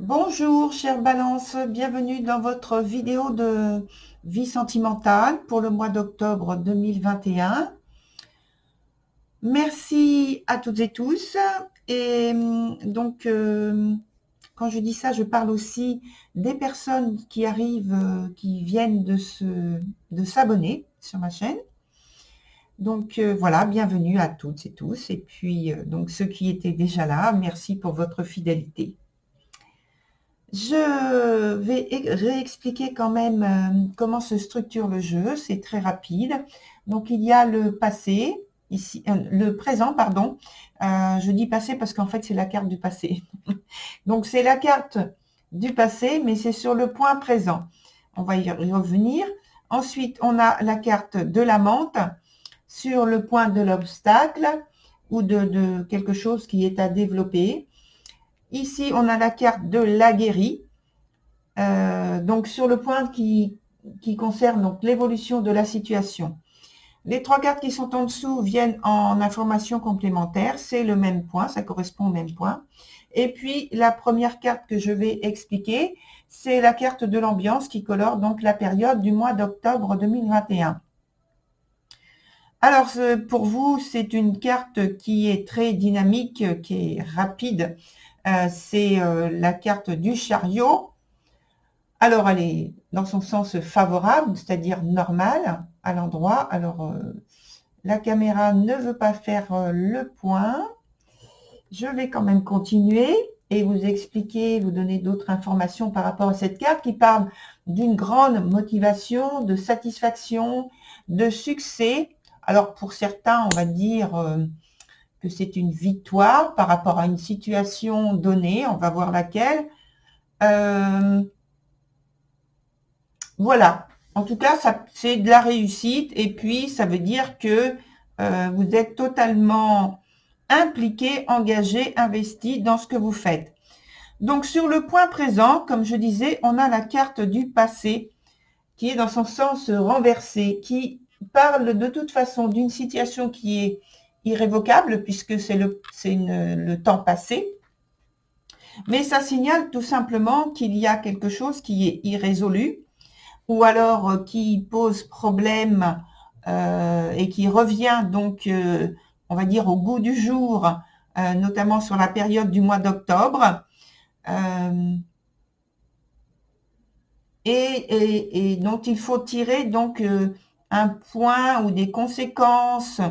Bonjour, chère Balance, bienvenue dans votre vidéo de vie sentimentale pour le mois d'octobre 2021. Merci à toutes et tous. Et quand je dis ça, je parle aussi des personnes qui arrivent, qui viennent de s'abonner sur ma chaîne. Voilà, bienvenue à toutes et tous. Et puis, donc ceux qui étaient déjà là, merci pour votre fidélité. Je vais réexpliquer quand même comment se structure le jeu. C'est très rapide. Donc, il y a le passé, ici, le présent, pardon. Je dis passé parce qu'en fait, c'est la carte du passé. Donc, c'est la carte du passé, mais c'est sur le point présent. On va y revenir. Ensuite, on a la carte de la menthe sur le point de l'obstacle ou de quelque chose qui est à développer. Ici, on a la carte de l'aguerri, donc sur le point qui concerne donc l'évolution de la situation. Les trois cartes qui sont en dessous viennent en information complémentaire, c'est le même point, ça correspond au même point. Et puis, la première carte que je vais expliquer, c'est la carte de l'ambiance qui colore donc la période du mois d'octobre 2021. Alors, pour vous, c'est une carte qui est très dynamique, qui est rapide. C'est la carte du chariot. Alors, elle est dans son sens favorable, c'est-à-dire normal à l'endroit. Alors, la caméra ne veut pas faire le point. Je vais quand même continuer et vous expliquer, vous donner d'autres informations par rapport à cette carte qui parle d'une grande motivation, de satisfaction, de succès. Alors, pour certains, on va dire que c'est une victoire par rapport à une situation donnée. On va voir laquelle. Voilà. En tout cas, c'est de la réussite. Et puis, ça veut dire que vous êtes totalement impliqué, engagé, investi dans ce que vous faites. Donc, sur le point présent, comme je disais, on a la carte du passé qui est dans son sens renversé, qui parle de toute façon d'une situation qui est irrévocable puisque c'est le temps passé. Mais ça signale tout simplement qu'il y a quelque chose qui est irrésolu ou alors qui pose problème et qui revient donc, on va dire, au goût du jour, notamment sur la période du mois d'octobre. Et dont il faut tirer donc un point ou des conséquences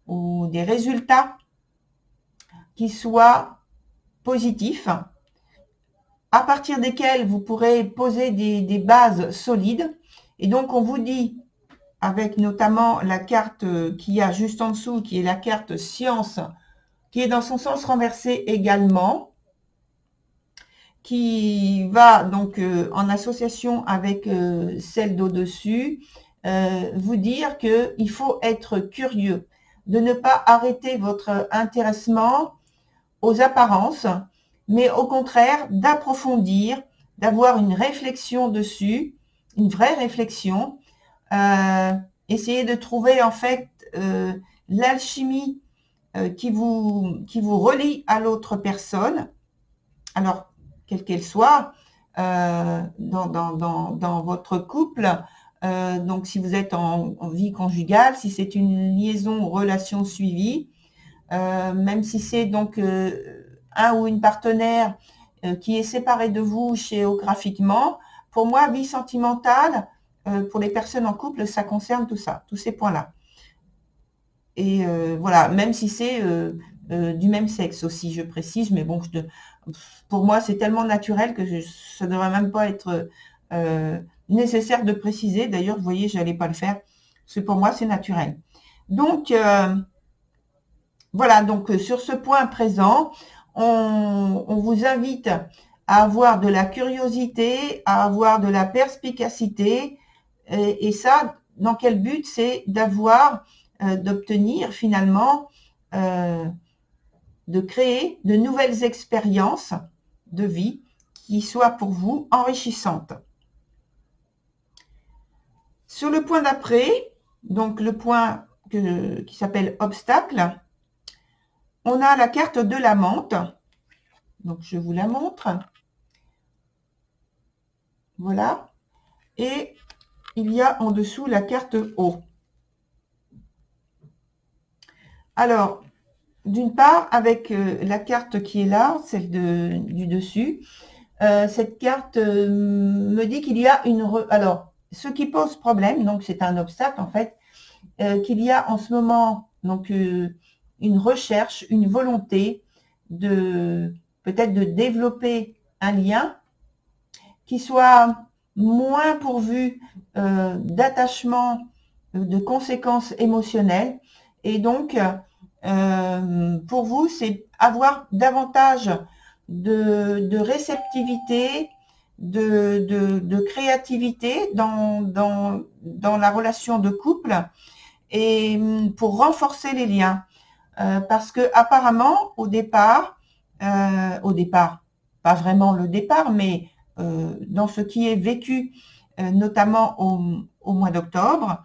ou des résultats qui soient positifs, à partir desquels vous pourrez poser des bases solides. Et donc, on vous dit, avec notamment la carte qui a juste en dessous, qui est la carte science, qui est dans son sens renversé également, qui va donc en association avec celle d'au-dessus, vous dire qu'il faut être curieux, de ne pas arrêter votre intéressement aux apparences, mais au contraire d'approfondir, d'avoir une réflexion dessus, une vraie réflexion, essayer de trouver en fait l'alchimie qui vous relie à l'autre personne, alors quelle qu'elle soit, dans votre couple. Donc si vous êtes en vie conjugale, si c'est une liaison ou relation suivie, même si c'est donc un ou une partenaire qui est séparé de vous géographiquement, pour moi, vie sentimentale, pour les personnes en couple, ça concerne tout ça, tous ces points-là. Et voilà, même si c'est du même sexe aussi, je précise, mais bon, pour moi, c'est tellement naturel que ça ne devrait même pas être nécessaire de préciser. D'ailleurs, vous voyez, je n'allais pas le faire, parce que pour moi, c'est naturel. Donc, voilà, donc sur ce point présent, on vous invite à avoir de la curiosité, à avoir de la perspicacité, et ça, dans quel but? C'est d'avoir, d'obtenir finalement, de créer de nouvelles expériences de vie qui soient pour vous enrichissantes. Sur le point d'après, donc le point qui s'appelle obstacle, on a la carte de la menthe. Donc, je vous la montre. Voilà. Et il y a en dessous la carte eau. Alors, d'une part, avec la carte qui est là, celle du dessus, cette carte me dit qu'il y a alors, ce qui pose problème, donc c'est un obstacle en fait, qu'il y a en ce moment donc une recherche, une volonté de peut-être de développer un lien qui soit moins pourvu d'attachement, de conséquences émotionnelles. Et donc, pour vous, c'est avoir davantage de réceptivité, de créativité dans la relation de couple et pour renforcer les liens. Parce que apparemment, au départ, pas vraiment le départ, mais dans ce qui est vécu, notamment au mois d'octobre,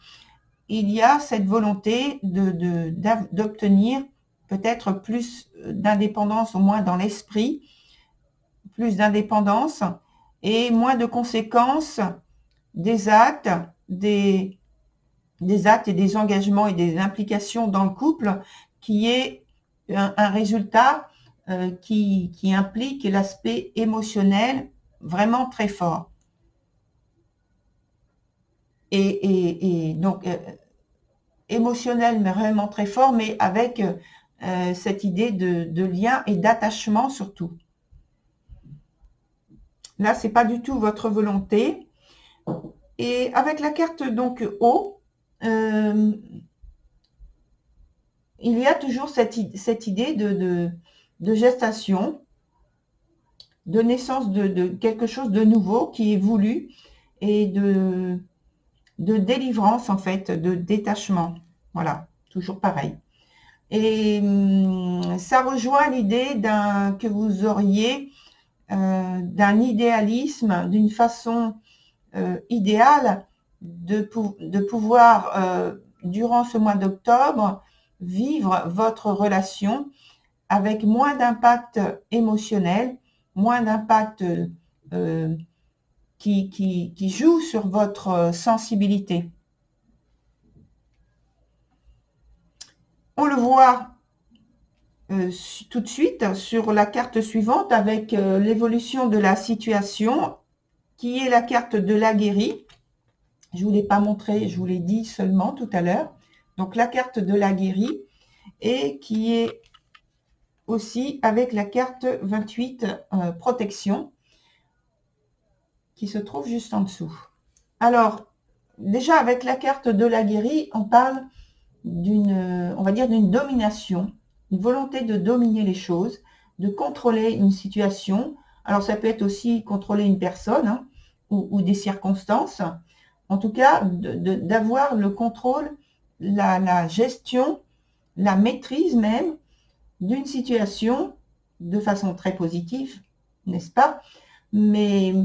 il y a cette volonté d'obtenir peut-être plus d'indépendance, au moins dans l'esprit, plus d'indépendance et moins de conséquences des actes, des actes et des engagements et des implications dans le couple qui est un résultat qui implique l'aspect émotionnel vraiment très fort. Et donc, émotionnel, mais vraiment très fort, mais avec cette idée de lien et d'attachement surtout. Là, c'est pas du tout votre volonté. Et avec la carte donc eau, il y a toujours cette idée de gestation, de naissance de quelque chose de nouveau qui est voulu et de délivrance en fait, de détachement. Voilà, toujours pareil. Et ça rejoint l'idée que vous auriez d'un idéalisme, d'une façon idéale de pouvoir, durant ce mois d'octobre, vivre votre relation avec moins d'impact émotionnel, moins d'impact qui joue sur votre sensibilité. On le voit tout de suite sur la carte suivante avec l'évolution de la situation qui est la carte de l'aguerri. Je ne vous l'ai pas montré, je vous l'ai dit seulement tout à l'heure. Donc la carte de l'aguerri et qui est aussi avec la carte 28 protection qui se trouve juste en dessous. Alors déjà avec la carte de l'aguerri, on parle on va dire d'une domination, une volonté de dominer les choses, de contrôler une situation. Alors ça peut être aussi contrôler une personne hein, ou des circonstances. En tout cas, d'avoir le contrôle, la gestion, la maîtrise même d'une situation de façon très positive, n'est-ce pas? Mais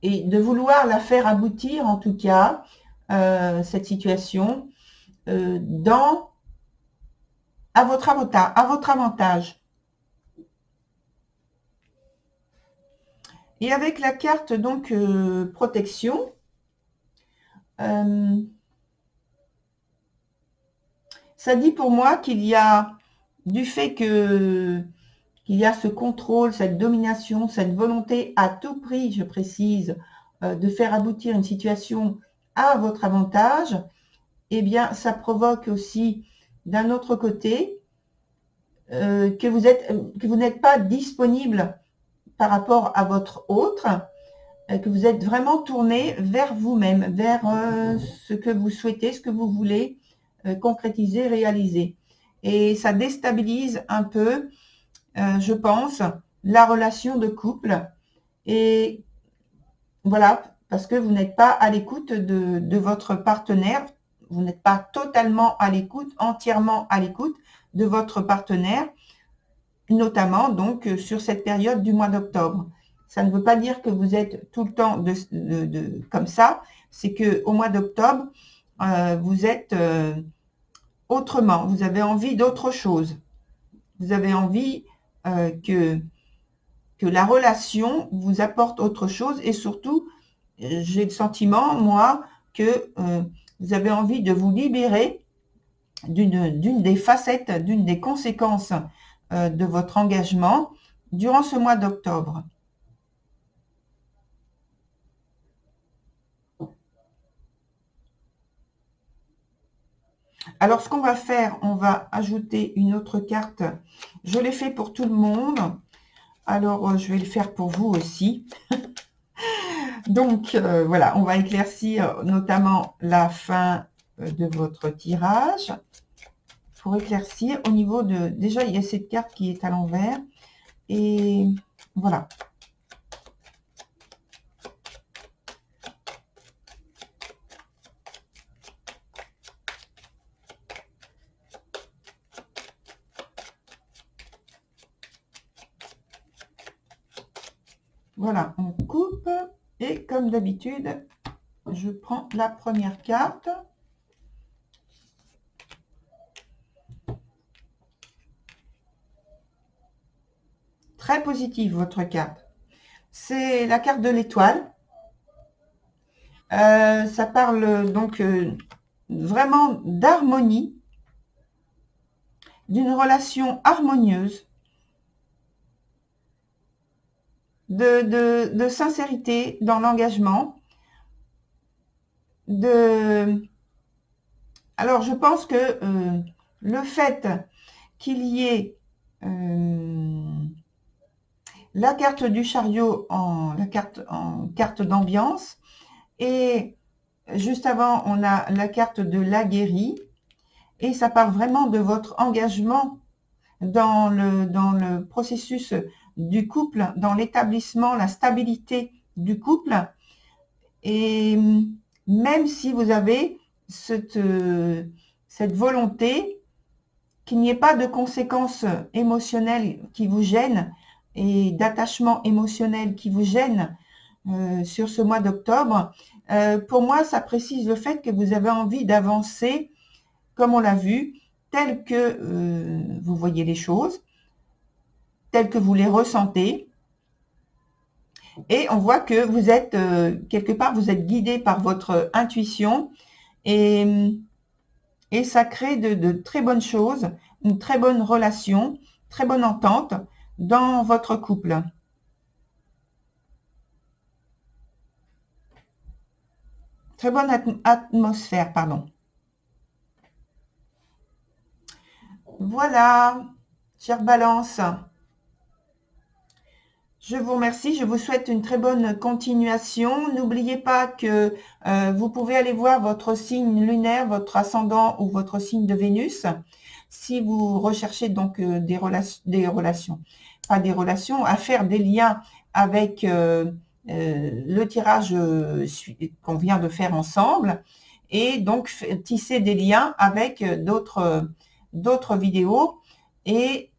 et de vouloir la faire aboutir, en tout cas, cette situation, à votre avantage. Et avec la carte donc protection, ça dit pour moi qu'il y a du fait qu'il y a ce contrôle, cette domination, cette volonté à tout prix, je précise, de faire aboutir une situation à votre avantage, eh bien, ça provoque aussi, d'un autre côté, que vous n'êtes pas disponible par rapport à votre autre, que vous êtes vraiment tourné vers vous-même, vers ce que vous souhaitez, ce que vous voulez concrétiser, réaliser. Et ça déstabilise un peu, je pense, la relation de couple. Et voilà, parce que vous n'êtes pas à l'écoute de votre partenaire, vous n'êtes pas totalement à l'écoute, entièrement à l'écoute de votre partenaire, notamment donc sur cette période du mois d'octobre. Ça ne veut pas dire que vous êtes tout le temps comme ça, c'est qu'au mois d'octobre, vous êtes autrement, vous avez envie d'autre chose. Vous avez envie que que la relation vous apporte autre chose et surtout, j'ai le sentiment, moi, que vous avez envie de vous libérer d'une des facettes, d'une des conséquences de votre engagement durant ce mois d'octobre. Alors, ce qu'on va faire, on va ajouter une autre carte. Je l'ai fait pour tout le monde. Alors, je vais le faire pour vous aussi. Donc, voilà, on va éclaircir notamment la fin de votre tirage. Pour éclaircir au niveau de... Déjà, il y a cette carte qui est à l'envers. Et voilà. Voilà, on coupe. Et comme d'habitude, je prends la première carte. Très positive, votre carte. C'est la carte de l'étoile. Ça parle donc vraiment d'harmonie, d'une relation harmonieuse, de sincérité dans l'engagement. Alors, je pense que le fait qu'il y ait la carte du chariot en carte d'ambiance et juste avant, on a la carte de l'aguerri et ça parle vraiment de votre engagement dans le processus du couple, dans l'établissement, la stabilité du couple. Et même si vous avez cette volonté qu'il n'y ait pas de conséquences émotionnelles qui vous gênent et d'attachement émotionnel qui vous gênent sur ce mois d'octobre, pour moi, ça précise le fait que vous avez envie d'avancer, comme on l'a vu, tel que vous voyez les choses, tel que vous les ressentez. Et on voit que vous êtes, quelque part, vous êtes guidé par votre intuition et ça crée de très bonnes choses, une très bonne relation, très bonne entente dans votre couple. Très bonne atmosphère, pardon. Voilà, chère Balance. Je vous remercie, je vous souhaite une très bonne continuation. N'oubliez pas que vous pouvez aller voir votre signe lunaire, votre ascendant ou votre signe de Vénus. Si vous recherchez donc des relations, pas des relations, à faire des liens avec le tirage qu'on vient de faire ensemble et donc tisser des liens avec d'autres vidéos et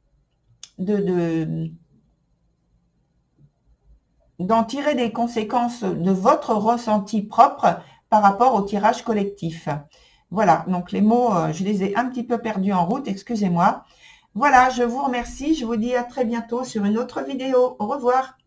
d'en tirer des conséquences de votre ressenti propre par rapport au tirage collectif. Voilà, donc les mots, je les ai un petit peu perdus en route, excusez-moi. Voilà, je vous remercie, je vous dis à très bientôt sur une autre vidéo. Au revoir.